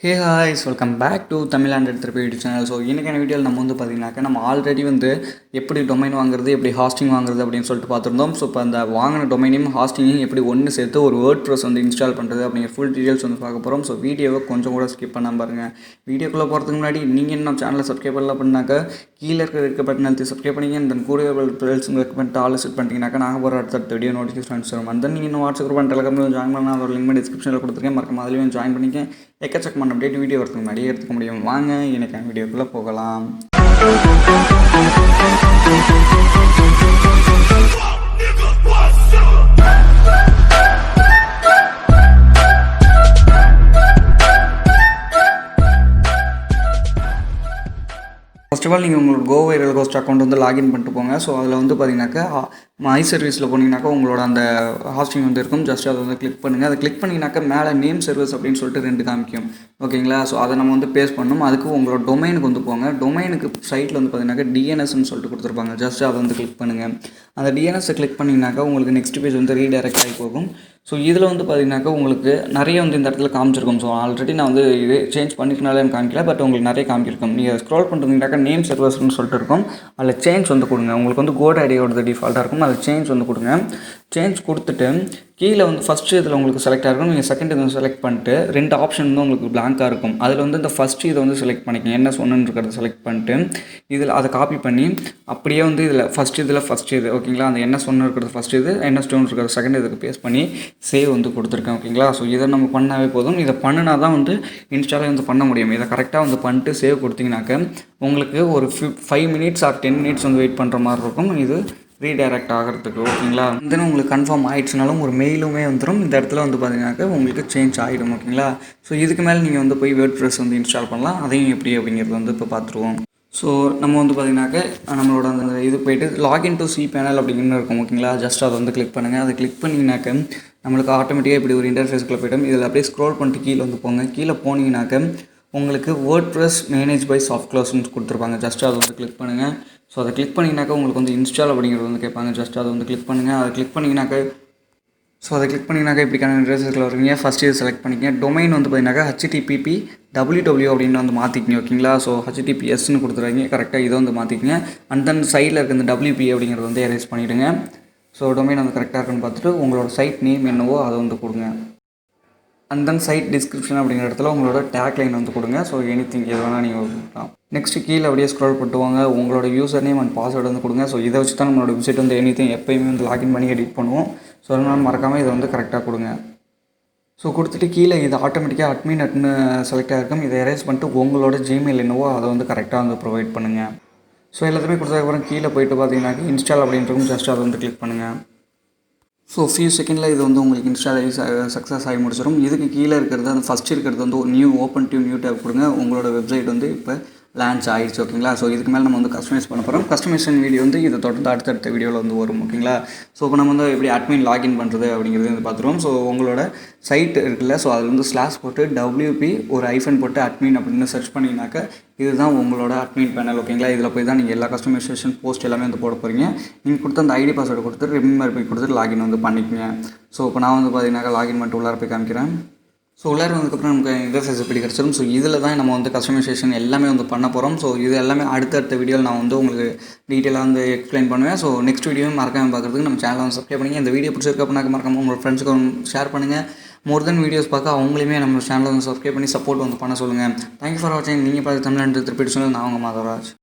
Hey hi's welcome back to TamilAndroidTheraphy YouTube channel. So இன்றைக்கான வீடியோவில் நம்ம வந்து பார்த்திங்கனாக்கா நம்ம ஆல்ரெடி வந்து எப்படி டொமைன் வாங்குறது, எப்படி ஹாஸ்டிங் வாங்குறது அப்படின்னு சொல்லிட்டு பார்த்துருந்தோம். ஸோ இப்போ அந்த வாங்கின டொமைனையும் ஹாஸ்டிங்கையும் எப்படி ஒன்று சேர்த்து ஒரு வேர்ட்ப்ரெஸ் வந்து இன்ஸ்டால் பண்ணுறது அப்படிங்கிற ஃபுல் டீட்டெயில்ஸ் வந்து பார்க்க போகிறோம். ஸோ வீடியோவை கொஞ்சம் கூட ஸ்கிப் பண்ணாமல் பாருங்கள். வீடியோக்குள்ளே போகிறதுக்கு முன்னாடி நீங்கள் இன்னும் சேனலை சப்ஸ்கிரைப் பண்ணலாம் பண்ணாக்கா கீழே இருக்க பட்டன் அழுத்தி சப்ஸ்கிரைப் பண்ணிங்க. தென் கூட பெல்ஸ் ரெக்கமெண்ட் ஆல் செட் பண்ணிட்டீங்கன்னாக்கா நாங்கள் போகிற அடுத்த வீடியோ நோட்டிஃபிகேஷன் வரும். அந்த நீங்கள் இன்னும் வாட்ஸ்அப் குரூப் டெலிகிராமில் ஜாயின் பண்ணால் அதோட லிங்க் டிஸ்கிரிப்ஷனில் கொடுத்துருக்கேன். மறக்காம அதுலேயும் ஜாயின் பண்ணிக்க. எக்கச்சக்கமான அப்டேட் வீடியோ வரதுக்கு முன்னாடியே எடுத்துக்க முடியும். வாங்க எனக்கு வீடியோக்குள்ளே போகலாம். ஃபர்ஸ்ட் ஆஃப் ஆல் நீங்கள் உங்களோட கோ வைரல் ஹோஸ்ட் அக்கௌண்ட் வந்து லாகின் பண்ணிட்டு போங்க. ஸோ அதில் வந்து பார்த்தீங்கன்னாக்கா மை சர்வீஸில் போனீங்கன்னாக்கா உங்களோட அந்த ஹாஸ்டிங் வந்து இருக்கும். ஜஸ்ட் அதை வந்து கிளிக் பண்ணுங்கள். அதை கிளிக் பண்ணிங்கனாக்கா மேலே நேம் சர்வீஸ் அப்படின்னு சொல்லிட்டு 2 காமிக்கும். ஓகேங்களா? ஸோ அதை நம்ம வந்து பேஸ்ட் பண்ணணும். அதுக்கு உங்களோட டொமைனுக்கு வந்து போங்க. டொமைனுக்கு சைட்டில் வந்து பார்த்தீங்கன்னாக்கா டிஎன்எஸ்ன்னு சொல்லிட்டு கொடுத்துருப்பாங்க. ஜஸ்ட் அதை வந்து கிளிக் பண்ணுங்கள். அந்த டிஎன்எஸை கிளிக் பண்ணிங்கனாக்கா உங்களுக்கு நெக்ஸ்ட் பேஜ் வந்து ரீடைரக்ட் ஆகி போகும். ஸோ இதில் வந்து பார்த்தீங்கன்னாக்கா உங்களுக்கு நிறைய வந்து இந்த இடத்துல காமிச்சிருக்கும். ஸோ ஆல்ரெடி நான் வந்து இது சேஞ்ச் பண்ணிக்கனாலே எனக்கு காமிக்கல, பட் உங்களுக்கு நிறைய காமிச்சிருக்கும். நீங்கள் ஸ்க்ரோல் பண்ணுறீங்கன்னாக்கா நேம் சர்வர்ஸ்னு சொல்லிட்டு இருக்கும். அதில் சேஞ்ச் வந்து கொடுங்க. உங்களுக்கு வந்து கோட் ஐடியோட டிஃபால்ட்டாக இருக்கும். அதில் சேஞ்ச் வந்து கொடுங்க. சேஞ்ச் கொடுத்துட்டு கீழே வந்து ஃபஸ்ட்டு இதில் உங்களுக்கு செலக்ட் ஆகிருக்கும். நீங்கள் செகண்ட் இதை வந்து செலக்ட் பண்ணிட்டு 2 ஆப்ஷன் வந்து உங்களுக்கு பிளாங்காக இருக்கும். அதில் வந்து இந்த ஃபஸ்ட்டு இதை வந்து செலக்ட் பண்ணிக்கங்க. என்ன சொன்னு இருக்கிறத செலக்ட் பண்ணிட்டு இதில் அதை காப்பி பண்ணி அப்படியே வந்து இதில் ஃபஸ்ட்டு இது ஓகேங்களா? அந்த என்ன சொன்னு இருக்கிறது ஃபஸ்ட்டு இது, என்ன ஸ்டோன் இருக்கிறது செகண்ட் இதுக்கு பேஸ்ட் பண்ணி சேவ் வந்து கொடுத்துருக்கேன். ஓகேங்களா? ஸோ இதை நம்ம பண்ணாவே போதும். இதை பண்ணினா தான் வந்து இன்ஸ்டாலே வந்து பண்ண முடியும். இதை கரெக்டாக வந்து பண்ணிட்டு சேவ் கொடுத்தீங்கன்னாக்க உங்களுக்கு ஒரு 5 மினிட்ஸ் ஆர் 10 மினிட்ஸ் வந்து வெயிட் பண்ணுற மாதிரி இருக்கும். இது ரீடைரக்ட் ஆகிறதுக்கு. ஓகேங்களா? தென் உங்களுக்கு கன்ஃபார்ம் ஆகிடுச்சுனாலும் ஒரு மெயிலுமே வந்துடும். இந்த இடத்துல வந்து பார்த்தீங்கன்னாக்கா உங்களுக்கு சேஞ்ச் ஆகிடும். ஓகேங்களா? ஸோ இதுக்கு மேலே நீங்கள் வந்து போய் வேர்ட்ப்ரெஸ் வந்து இன்ஸ்டால் பண்ணலாம். அதையும் எப்படி அப்படிங்கிறது வந்து இப்போ பார்த்துருவோம். ஸோ நம்ம வந்து பார்த்தீங்கன்னாக்கா நம்மளோட அந்த இது போய்ட்டு லாகின் டு சி பேனல் அப்படின்னு இருக்கும். ஓகேங்களா? ஜஸ்ட் அதை வந்து கிளிக் பண்ணுங்கள். அதை கிளிக் பண்ணிங்கனாக்க நம்மளுக்கு ஆட்டோமேட்டிக்காக இப்படி ஒரு இன்டர்ஃபேஸ்க்குள்ளே போய்ட்டோம். இதில் அப்படியே ஸ்க்ரோல் பண்ணிட்டு கீழே வந்து போங்க. கீழே போனீங்கன்னாக்க உங்களுக்கு வேர்ட்ப்ரெஸ் மேனேஜ் பை சாஃப்ட் க்ளோஸ்ன்னு கொடுத்துருப்பாங்க. ஜஸ்ட் அதை வந்து கிளிக் பண்ணுங்கள். ஸோ அதை கிளிக் பண்ணிங்கனாக்கா உங்களுக்கு வந்து இன்ஸ்டால் அப்படிங்கிறது வந்து கேட்பாங்க. ஜஸ்ட் அதை வந்து கிளிக் பண்ணுங்கள். அதை கிளிக் பண்ணிங்கனாக்கா இப்படிக்கான இன்டர்ஃபேஸ்க்குள்ள வருவீங்க. ஃபஸ்ட்டு இது செலக்ட் பண்ணிக்கங்க. டொமைன் வந்து பார்த்தீங்கன்னாக்கா HTTP www அப்படின்னு வந்து மாற்றிக்கிங்க. ஓகேங்களா? ஸோ HTTPSன்னு கொடுத்துருவீங்க. கரெக்டாக இதை வந்து மாற்றிக்கிங்க. அண்ட் தென் சைடில் இருக்க இந்த WP அப்படிங்கிறது வந்து எரேஸ் பண்ணிவிடுங்க. ஸோ டொமைன் வந்து கரெக்டாக இருக்குன்னு பார்த்துட்டு உங்களோட சைட் நேம் என்னவோ அதை வந்து கொடுங்க. அண்ட் தென் சைட் டிஸ்கிரிப்ஷன் அப்படிங்கிற இடத்துல உங்களோட டேக் லைன் வந்து கொடுங்க. ஸோ எனிதிங் எது வேணால் நீங்கள் கொடுக்கலாம். நெக்ஸ்ட்டு கீழே அப்படியே ஸ்க்ரோல் பண்ணிட்டு வாங்க. உங்களோட யூசர் நேம் அண்ட் பாஸ்வேர்டு வந்து கொடுங்க. ஸோ இதை வச்சு தான் நம்மளோட வெப்சைட் வந்து எனிதிங் எப்போயுமே வந்து லாகின் பண்ணி எடிட் பண்ணுவோம். ஸோ அதனால் மறக்காமல் இதை வந்து கரெக்டாக கொடுங்க. ஸோ கொடுத்துட்டு கீழே இது ஆட்டோமேட்டிக்காக அட்மின் செலக்ட் ஆகிருக்கும். இதை எரேஸ் பண்ணிட்டு உங்களோட ஜிமெயில் என்னவோ அதை வந்து கரெக்டாக வந்து ப்ரொவைட் பண்ணுங்கள். ஸோ எல்லாத்தையுமே கொடுத்ததுக்கப்புறம் கீழே போய்ட்டு பார்த்தீங்கன்னாக்கா இன்ஸ்டால் அப்படின்றக்கும் ஜஸ்ட் அதை வந்து கிளிக் பண்ணுங்கள். ஸோ ஃபியூ செகண்டில் இது வந்து உங்களுக்கு இன்ஸ்டால் ஆகி சக்ஸஸ் ஆகி முடிச்சிடும். இதுக்கு கீழே இருக்கிறது அந்த ஃபஸ்ட் இருக்கிறது வந்து ஒரு நியூ டேப் கொடுங்க. உங்களோட வெப்சைட் வந்து இப்போ லான்ச் ஆகிடுச்சு. ஓகேங்களா? ஸோ இதுக்கு மேலே நம்ம வந்து கஸ்டமைஸ் பண்ண போகிறோம். கஸ்டமைசேஷன் வீடியோ வந்து இதை தொடர்ந்து அடுத்தடுத்த வீடியோவில் வந்து வரும். ஓகேங்களா? ஸோ இப்போ நம்ம வந்து எப்படி அட்மின் லாகின் பண்ணுறது அப்படிங்கிறது வந்து பார்த்துருவோம். ஸோ உங்களோட சைட் இருக்குல்ல, ஸோ அதில் வந்து ஸ்லாஷ் போட்டு WP ஒரு ஐஃபன் போட்டு அட்மின் அப்படின்னு சர்ச் பண்ணிங்கனாக்கா இதுதான் உங்களோட அட்மின் பேனல். ஓகேங்களா? இதில் போய் தான் நீங்கள் எல்லா கஸ்டமைசேஷன் போஸ்ட் எல்லாமே வந்து போட போகிறீங்க. நீங்கள் கொடுத்த அந்த ஐடி பாஸ்வேர்டு கொடுத்துட்டு ரிமெம்பர் போய் கொடுத்துட்டு லாகின் வந்து பண்ணிக்கோங்க. ஸோ இப்போ நான் வந்து பார்த்தீங்கன்னாக்கா லாகின் பண்ணிட்டு உள்ளார போய் காமிக்கிறேன். ஸோ உள்ளார வந்ததுக்கப்புறம் நமக்கு இன்டர்ஃபேஸ் எப்படி கிடச்சிடும். ஸோ இதில் தான் நம்ம வந்து கஸ்டமைசேஷன் எல்லாமே வந்து பண்ண போகிறோம். ஸோ இது எல்லாமே அடுத்தடுத்த வீடியோவில் நான் வந்து உங்களுக்கு டீட்டெயிலாக வந்து எக்ஸ்பிளைன் பண்ணுவேன். ஸோ நெக்ஸ்ட் வீடியோவும் மறக்காமல் பார்க்குறதுக்கு நம்ம சேனலை வந்து சப்ஸ்கிரைப் பண்ணுங்கள். இந்த வீடியோ பிடிச்சிருக்க அப்படின்னா மறக்காமல் உங்கள் ஃப்ரெண்ட்ஸுக்கு ஷேர் பண்ணுங்கள். மோர் தென் வீடியோஸ் பார்க்க அவங்களையுமே நம்ம சேனலை வந்து சப்ஸ்கிரைப் பண்ணி சப்போர்ட் வந்து பண்ண சொல்லுங்கள். தேங்க்யூ ஃபார் வாட்சிங். நீங்கள் பார்த்து TamilAndroidTheraphy நான் உங்கள் மாதவராஜ்.